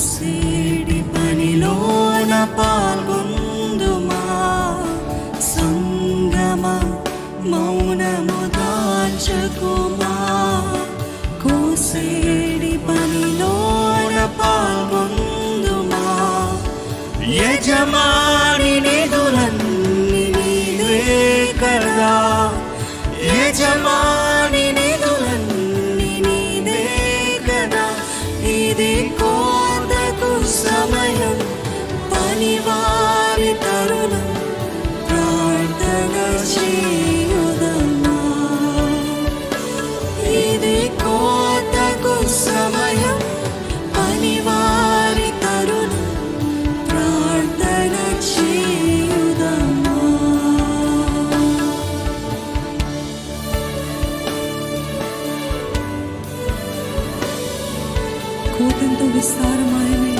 కోసేడి పనిలోన పాల్గొందుమా సంగమ మౌనము దాల్చకుమా కోసేడి పనిలోన పాల్గొందుమా యజమాని నిధులన్నీ నీవే కదా యజమాని నిధులన్నీ నీవే కదా ఇది కోతకు సమయం పనివారి తరుణం ప్రార్థన చేయుదమా ఇది కోతకు సమయం పనివారి తరుణం ప్రార్థన చేయుదమా కోతెంతో విస్తారమాయనే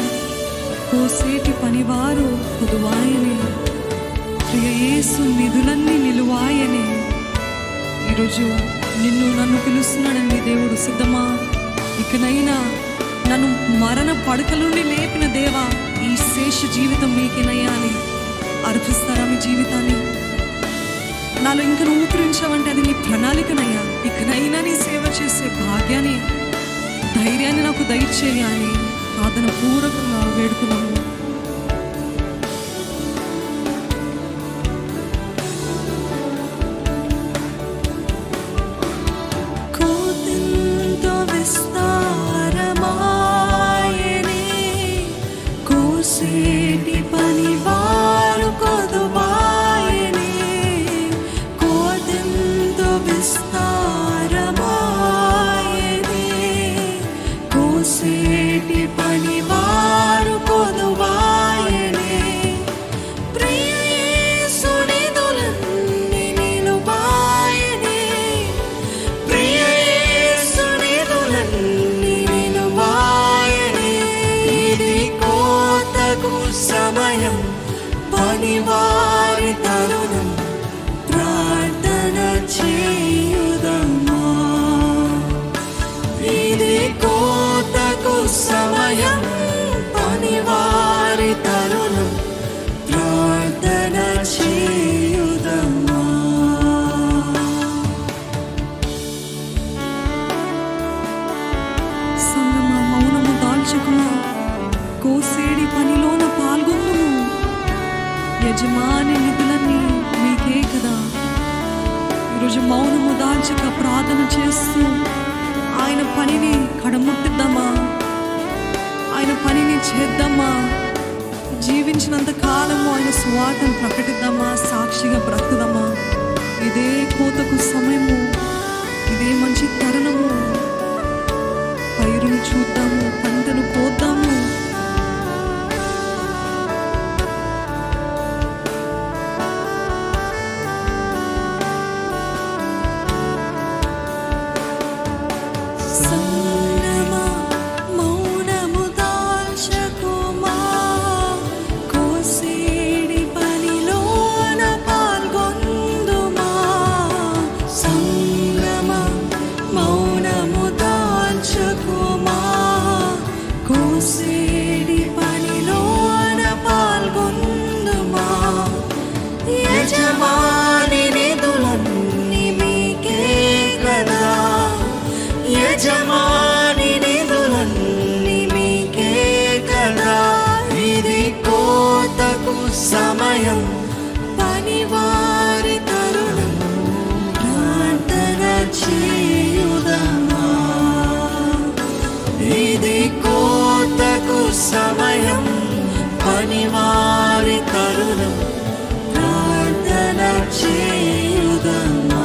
కోసేటి పనివారు పొదువాయనే ప్రియ యేసు నిధులన్నీ నిలువాయనే ఈరోజు నన్ను పిలుస్తున్నాడండి దేవుడు. సిద్ధమా? ఇకనైనా నన్ను మరణ పడకల నుండి లేపిన దేవా ఈ శేష జీవితం మీకేనయ్యా అని అర్పిస్తారా మీ జీవితాన్ని? నాలో ఇంకా నువ్వు ఊపిరించావంటే అది నీ ప్రణాళికనయ్యా. ఇకనైనా నీ సేవ చేసే భాగ్యాన్ని ధైర్యాన్ని నాకు దయచేయి అని ప్రార్థన పూర్వకంగా వేడుకున్నాము. కోతెంతో విస్తారమాయనే కోసేటి పనివారు కొదువాయనే కోతెంతో విస్తారమాయనే కోసేటి పనివారు కొదువాయనే ప్రియ యేసు నిధులన్నీ నిలువాయనే ప్రియ యేసు నిధులన్నీ నిలువాయనే ఇది కోతకు సమయం పనివారి తరుణం ప్రార్థన చేయుదమా ఇది కోతకు సమయం పనివారి తరుణం ప్రార్థన చేయుదమా సంగమ మౌనము దాల్చకుమా కోసేడి పనిలోన పాల్గొందుము యజమాని నిధులన్నీ మీకే కదా. ఈరోజు మౌనము దాల్చక ప్రార్థన చేస్తూ ఆయన పనిని కడముట్టిద్దామా? ఆయన పనిని చేద్దామా? జీవించినంత కాలము ఆయన సువార్తను ప్రకటిద్దామా? సాక్షిగా బ్రతుకుదామా? ఇదే కోతకు సమయము, ఇదే మంచి తరుణము. పైరును చూద్దాము, పంటను కోద్దాము. సంగమ మౌనము దాల్చకుమా కోసేడి పనిలోన పాల్గొందుమా సంగమ మౌనము దాల్చకుమా కోసేడి పనిలోన పాల్గొందుమా యజమాని నిధులన్నీ మీకే కదా యజమాని నిధులన్నీ మీకే కదా ఇది కోతకు సమయం పనివారి తరుణం ప్రార్థన చేయుదమా ఇది కోతకు సమయం పనివారి తరుణం ప్రార్థన చేయుదమా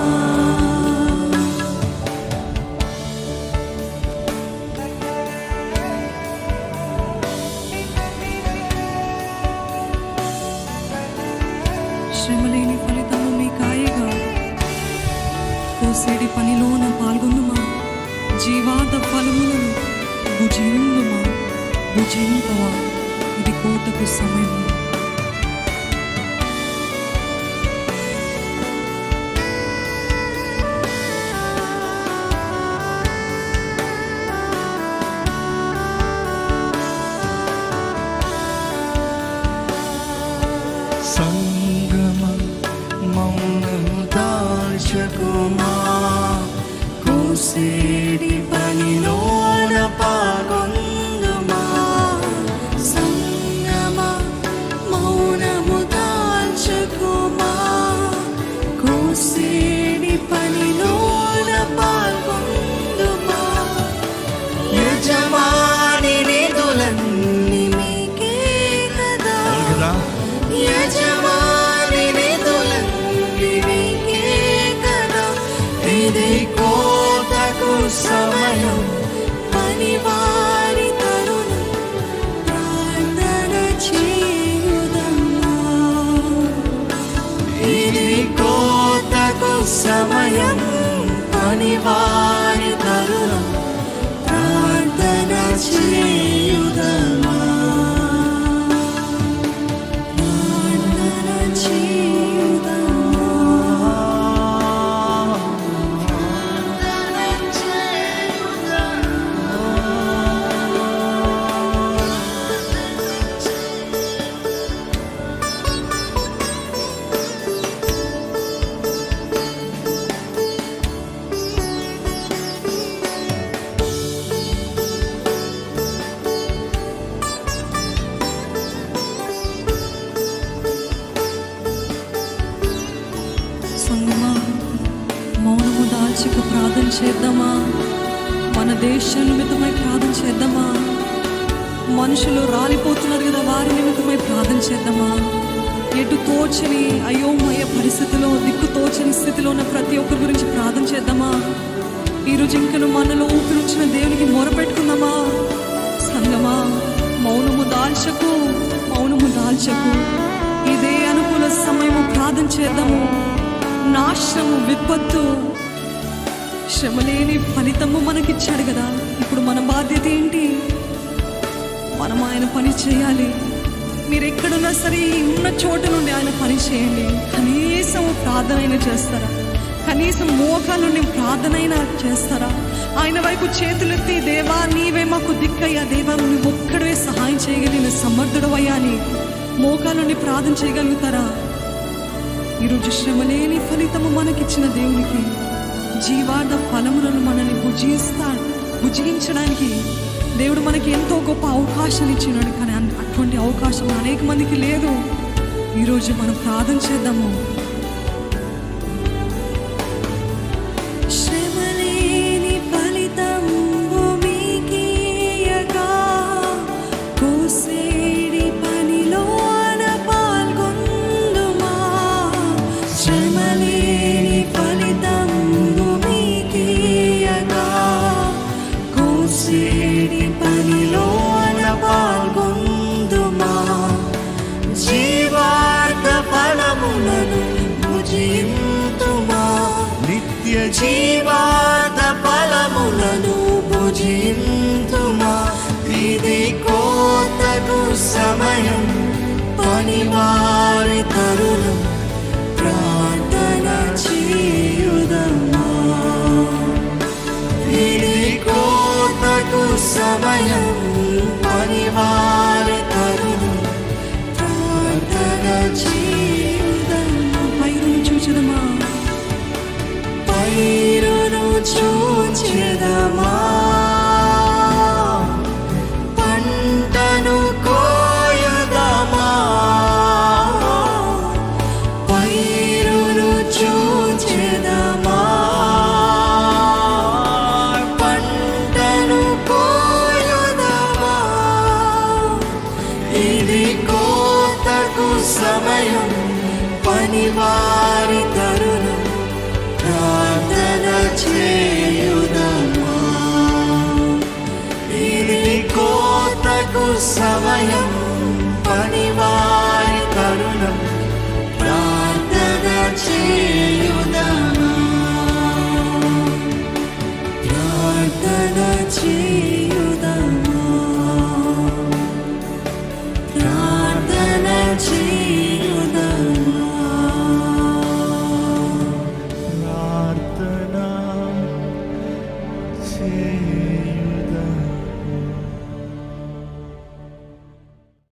శ్రమలేని ఫలితము మీ కాయగా కోసేడి పనిలోన పాల్గొందుమా జీవాద ఫలములను భుజింపవా ఇది కోతకు సమయం. పనివారి తరుణం ప్రార్థన చేయుదమా, ప్రార్థన చేయుదమా, ప్రార్థన చేయుదమా. సంగమా, మౌనము దాల్చిక ప్రార్థన చేద్దామా? మన దేశం నిమిత్తమై ప్రార్థన చేద్దామా? మనుషులు రాలిపోతున్నారు కదా, వారి నిమిత్తమై ప్రార్థన చేద్దామా? ఎటు తోచని అయోమయ పరిస్థితిలో, దిక్కు తోచని స్థితిలో ఉన్న ప్రతి ఒక్కరి గురించి ప్రార్థన చేద్దామా? ఈరోజు ఇంకను మనలో ఊపిరిచ్చిన దేవునికి మొరపెట్టుకుందామా? సంగమా, మౌనము దాల్చకు, మౌనము దాల్చకు. ఇదే అనుకూల సమయము, ప్రార్థన చేద్దాము. నాశనము, విపత్తు, శ్రమలేని ఫలితము మనకిచ్చాడు కదా. ఇప్పుడు మన బాధ్యత ఏంటి? మనం ఆయన పని చేయాలి. మీరు ఎక్కడున్నా సరే ఉన్న చోట నుండి ఆయన పని చేయండి. కనీసం ప్రార్థన అయినా చేస్తారా? కనీసం మోకాల నుండి ప్రార్థన అయినా చేస్తారా? ఆయన వైపు చేతులెత్తి, దేవా నీవే మాకు దిక్కయ్యా, దేవా నువ్వు ఒక్కడే సహాయం చేయగలిగిన సమర్థుడవయ్యా అని మోకాల నుండి ప్రార్థన చేయగలుగుతారా? ఈరోజు శ్రమలేని ఫలితము మనకిచ్చిన దేవునికి జీవార్థ ఫలములను మనల్ని భుజించడానికి దేవుడు మనకి ఎంతో గొప్ప అవకాశాలు ఇచ్చినాడు. కానీ అటువంటి అవకాశం అనేక మందికి లేదు. ఈరోజు మనం ప్రార్థన చేద్దాము. శ్రమలేని ఫలితము మీకియగా, కోసేడి పనిలోన పాల్గొందుమా. శ్రమలేని ఫలితము మీకియగా, కోసేడి పనిలోన పాల్గొందుమా. జీవార్థ ఫలములను భుజింతుమా, నిత్య జీవార్థ ఫలములను భుజింతుమా. ఇది కోతకు సమయం, పనివారి తరుణం ప్రార్థన చేయుదమా. ఇది కోతకు సమయం, పనివారి తరుణం ప్రార్థన చేయుదమా. పైరును చూచెదమా, పైరును చూచెదమా, పంటను కోయుదమా. పైరును చూచెదమా, పంటను కోయుదమా. ఇది కోతకు సమయం, పనివారి తరుణం ప్రార్థన చేయుదమా. ఇది కోతకు సమయం, పనివారి